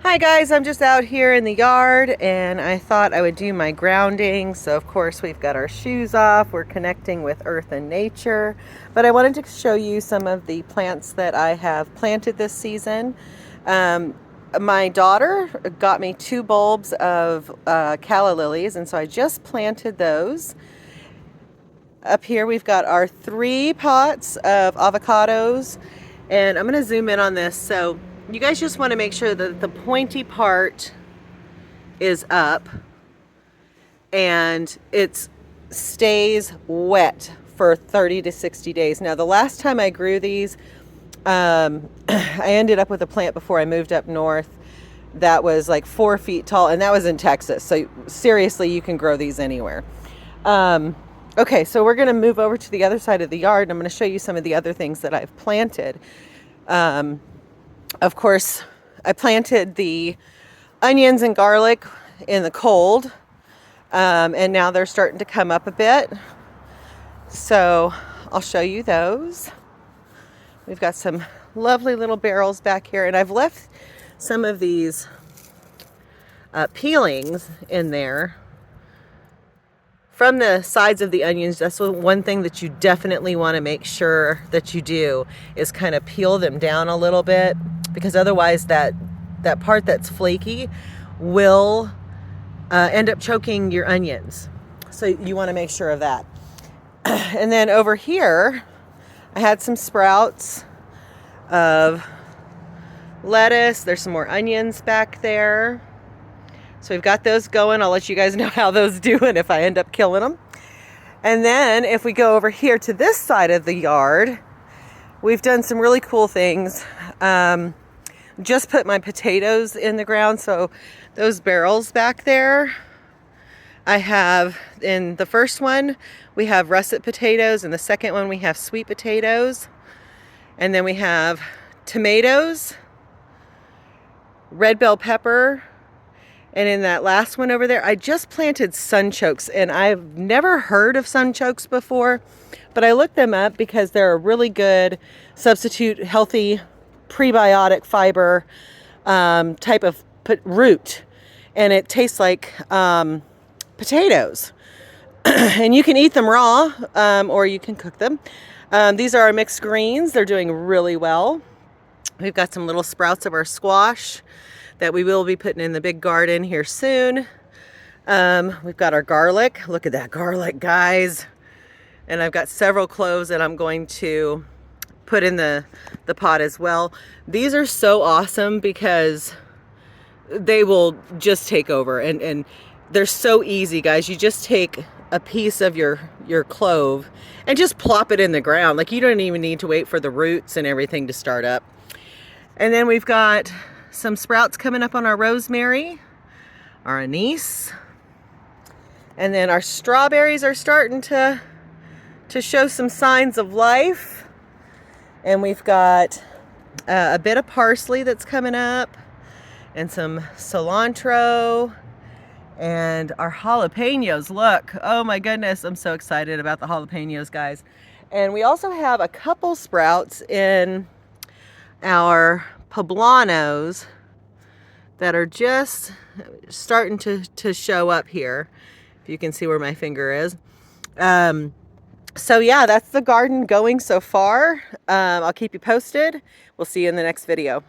Hi guys, I'm just out here in the yard and I thought I would do my grounding. So of course we've got our shoes off, we're connecting with earth and nature. But I wanted to show you some of the plants that I have planted this season. My daughter got me 2 bulbs of calla lilies, and so I just planted those. Up here we've got our 3 pots of avocados, and I'm going to zoom in on this. So you guys just want to make sure that the pointy part is up and it stays wet for 30 to 60 days. Now the last time I grew these, I ended up with a plant before I moved up north that was like 4 feet tall, and that was in Texas. So seriously, you can grow these anywhere. Okay, so we're going to move over to the other side of the yard, and I'm going to show you some of the other things that I've planted. Of course, I planted the onions and garlic in the cold, and now they're starting to come up a bit. So I'll show you those. We've got some lovely little barrels back here, and I've left some of these peelings in there from the sides of the onions. That's one thing that you definitely want to make sure that you do, is kind of peel them down a little bit, because otherwise that part that's flaky will end up choking your onions. So you want to make sure of that. And then over here, I had some sprouts of lettuce. There's some more onions back there. So we've got those going. I'll let you guys know how those do and if I end up killing them. And then if we go over here to this side of the yard, we've done some really cool things. Just put my potatoes in the ground. So those barrels back there, I have, in the first one, we have russet potatoes. In the second one, we have sweet potatoes. And then we have tomatoes, red bell pepper, and in that last one over there, I just planted sunchokes, and I've never heard of sunchokes before, but I looked them up because they're a really good substitute, healthy, prebiotic fiber type of root, and it tastes like potatoes. And you can eat them raw, or you can cook them. These are our mixed greens. They're doing really well. We've got some little sprouts of our squash that we will be putting in the big garden here soon. We've got our garlic. Look at that garlic, guys. And I've got several cloves that I'm going to put in the pot as well. These are so awesome because they will just take over, and they're so easy, guys. You just take a piece of your clove and just plop it in the ground. Like, you don't even need to wait for the roots and everything to start up. And then we've got some sprouts coming up on our rosemary, our anise, and then our strawberries are starting to show some signs of life. And we've got a bit of parsley that's coming up, and some cilantro, and our jalapenos. Look, oh my goodness, I'm so excited about the jalapenos, guys. And we also have a couple sprouts in our poblanos that are just starting to show up here. If you can see where my finger is. So yeah, that's the garden going so far. I'll keep you posted. We'll see you in the next video.